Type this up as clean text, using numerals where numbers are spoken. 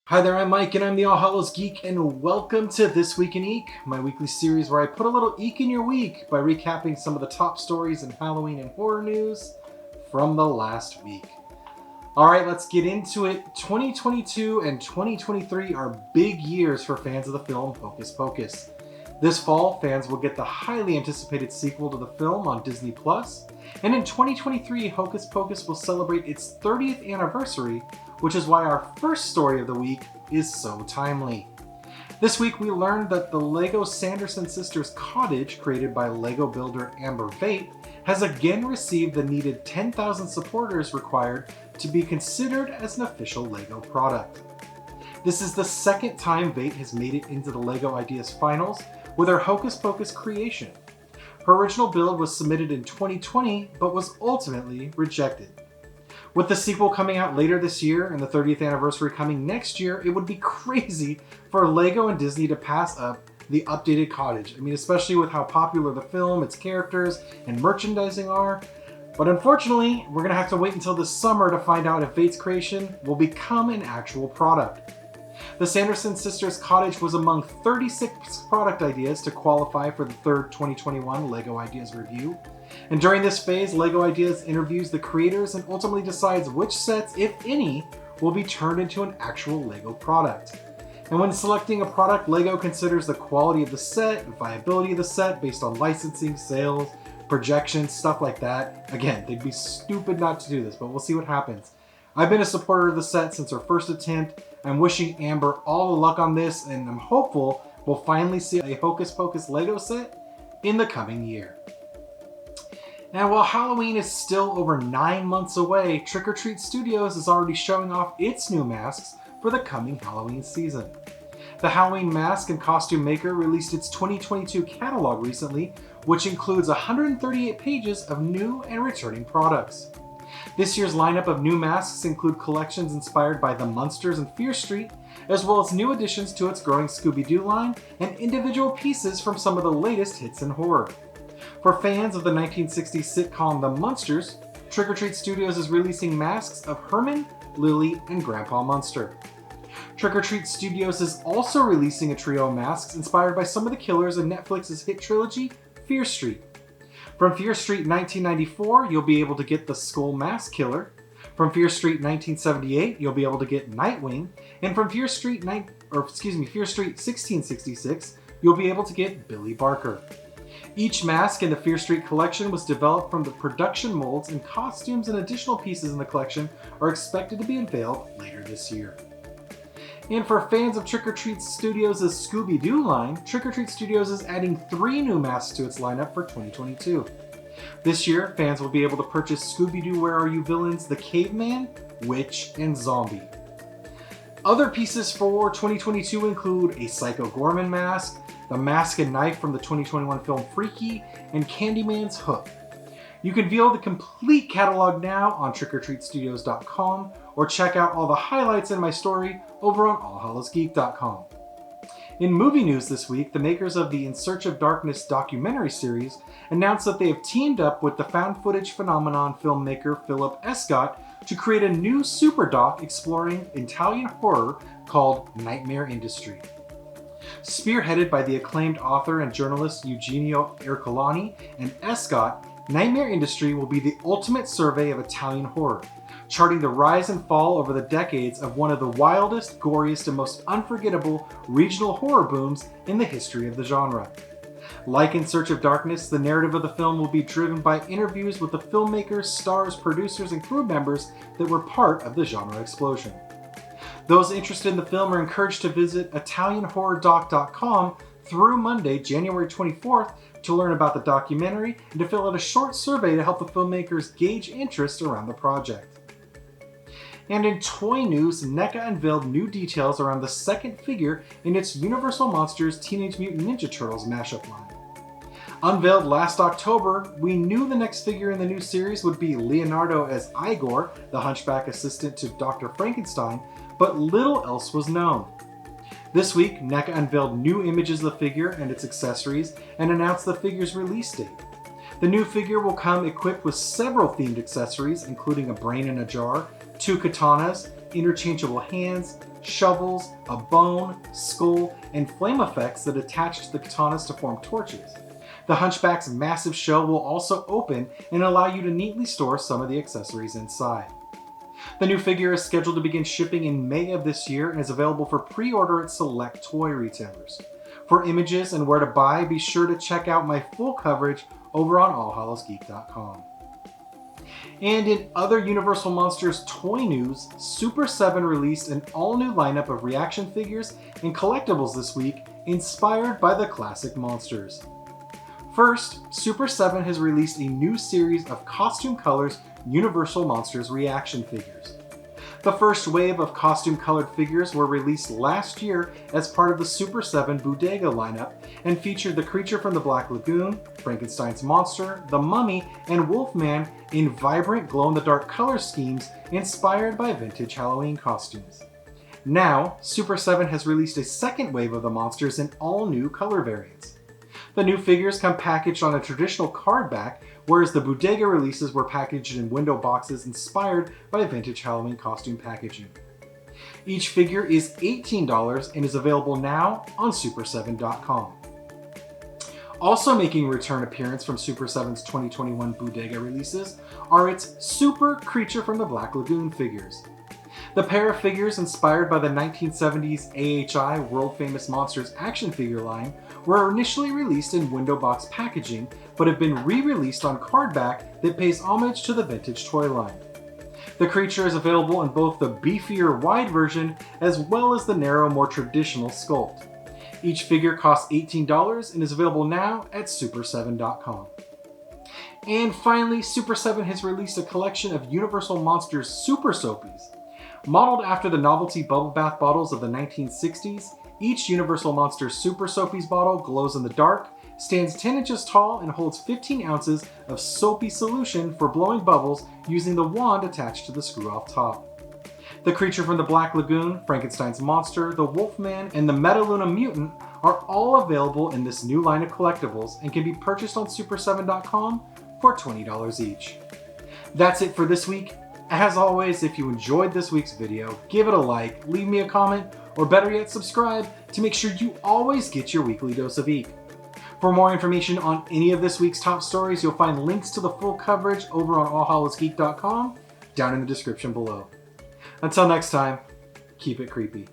Hi there, I'm Mike and I'm the All Hallows Geek, and welcome to This Week in Eek, my weekly series where I put a little eek in your week by recapping some of the top stories in Halloween and horror news from the last week. Alright, let's get into it. 2022 and 2023 are big years for fans of the film Hocus Pocus. This fall, fans will get the highly anticipated sequel to the film on Disney+, and in 2023, Hocus Pocus will celebrate its 30th anniversary, which is why our first story of the week is so timely. This week we learned that the LEGO Sanderson Sisters cottage, created by LEGO builder Amber Vate, has again received the needed 10,000 supporters required to be considered as an official LEGO product. This is the second time Vate has made it into the LEGO Ideas Finals with her Hocus Pocus creation. Her original build was submitted in 2020 but was ultimately rejected. With the sequel coming out later this year and the 30th anniversary coming next year, it would be crazy for LEGO and Disney to pass up the updated cottage. I mean, especially with how popular the film, its characters, and merchandising are. But unfortunately, we're going to have to wait until this summer to find out if Vate's creation will become an actual product. The Sanderson Sisters cottage was among 36 product ideas to qualify for the third 2021 LEGO Ideas Review. And during this phase, LEGO Ideas interviews the creators and ultimately decides which sets, if any, will be turned into an actual LEGO product. And when selecting a product, LEGO considers the quality of the set, the viability of the set based on licensing, sales, projections, stuff like that. Again, they'd be stupid not to do this, but we'll see what happens. I've been a supporter of the set since her first attempt. I'm wishing Amber all the luck on this, and I'm hopeful we'll finally see a Hocus Pocus LEGO set in the coming year. And while Halloween is still over 9 months away, Trick or Treat Studios is already showing off its new masks for the coming Halloween season. The Halloween Mask and Costume Maker released its 2022 catalog recently, which includes 138 pages of new and returning products. This year's lineup of new masks include collections inspired by the Munsters and Fear Street, as well as new additions to its growing Scooby-Doo line and individual pieces from some of the latest hits in horror. For fans of the 1960s sitcom The Munsters, Trick or Treat Studios is releasing masks of Herman, Lily, and Grandpa Munster. Trick or Treat Studios is also releasing a trio of masks inspired by some of the killers in Netflix's hit trilogy, Fear Street. From Fear Street 1994, you'll be able to get the Skull Mask Killer. From Fear Street 1978, you'll be able to get Nightwing. And from Fear Street 1666, you'll be able to get Billy Barker. Each mask in the Fear Street collection was developed from the production molds, and costumes and additional pieces in the collection are expected to be unveiled later this year. And for fans of Trick or Treat Studios' Scooby-Doo line, Trick or Treat Studios is adding 3 new masks to its lineup for 2022. This year, fans will be able to purchase Scooby-Doo Where Are You villains the Caveman, Witch, and Zombie. Other pieces for 2022 include a Psycho Gorman mask, the mask and knife from the 2021 film Freaky, and Candyman's hook. You can view the complete catalog now on trickortreatstudios.com or check out all the highlights in my story over on allhallowsgeek.com. In movie news this week, the makers of the In Search of Darkness documentary series announced that they have teamed up with the found footage phenomenon filmmaker Philip Escott to create a new super doc exploring Italian horror called Nightmare Industry. Spearheaded by the acclaimed author and journalist Eugenio Ercolani and Escott, Nightmare Industry will be the ultimate survey of Italian horror, charting the rise and fall over the decades of one of the wildest, goriest, and most unforgettable regional horror booms in the history of the genre. Like In Search of Darkness, the narrative of the film will be driven by interviews with the filmmakers, stars, producers, and crew members that were part of the genre explosion. Those interested in the film are encouraged to visit ItalianHorrorDoc.com through Monday, January 24th, to learn about the documentary and to fill out a short survey to help the filmmakers gauge interest around the project. And in toy news, NECA unveiled new details around the second figure in its Universal Monsters Teenage Mutant Ninja Turtles mashup line. Unveiled last October, we knew the next figure in the new series would be Leonardo as Ygor, the hunchback assistant to Dr. Frankenstein, but little else was known. This week, NECA unveiled new images of the figure and its accessories and announced the figure's release date. The new figure will come equipped with several themed accessories, including a brain in a jar, 2 katanas, interchangeable hands, shovels, a bone, skull, and flame effects that attach to the katanas to form torches. The Hunchback's massive shell will also open and allow you to neatly store some of the accessories inside. The new figure is scheduled to begin shipping in May of this year and is available for pre-order at select toy retailers. For images and where to buy, be sure to check out my full coverage over on allhallowsgeek.com. And in other Universal Monsters toy news, Super7 released an all-new lineup of reaction figures and collectibles this week inspired by the classic monsters. First, Super7 has released a new series of Costume Colors Universal Monsters reaction figures. The first wave of costume-colored figures were released last year as part of the Super7 Bodega lineup and featured the creature from the Black Lagoon, Frankenstein's monster, the Mummy, and Wolfman in vibrant glow-in-the-dark color schemes inspired by vintage Halloween costumes. Now, Super7 has released a second wave of the monsters in all new color variants. The new figures come packaged on a traditional card back, whereas the Bodega releases were packaged in window boxes inspired by vintage Halloween costume packaging. Each figure is $18 and is available now on Super7.com. Also making a return appearance from Super7's 2021 Bodega releases are its Super Creature from the Black Lagoon figures. The pair of figures inspired by the 1970s AHI World Famous Monsters action figure line were initially released in window box packaging, but have been re-released on cardback that pays homage to the vintage toy line. The creature is available in both the beefier wide version as well as the narrow, more traditional sculpt. Each figure costs $18 and is available now at Super7.com. And finally, Super7 has released a collection of Universal Monsters Super Soapies. Modeled after the novelty bubble bath bottles of the 1960s, each Universal Monsters Super Soapies bottle glows in the dark, stands 10 inches tall, and holds 15 ounces of soapy solution for blowing bubbles using the wand attached to the screw-off top. The creature from the Black Lagoon, Frankenstein's monster, the Wolfman, and the Metaluna Mutant are all available in this new line of collectibles and can be purchased on Super7.com for $20 each. That's it for this week. As always, if you enjoyed this week's video, give it a like, leave me a comment, or better yet, subscribe to make sure you always get your weekly dose of Eek. For more information on any of this week's top stories, you'll find links to the full coverage over on allhallowsgeek.com down in the description below. Until next time, keep it creepy.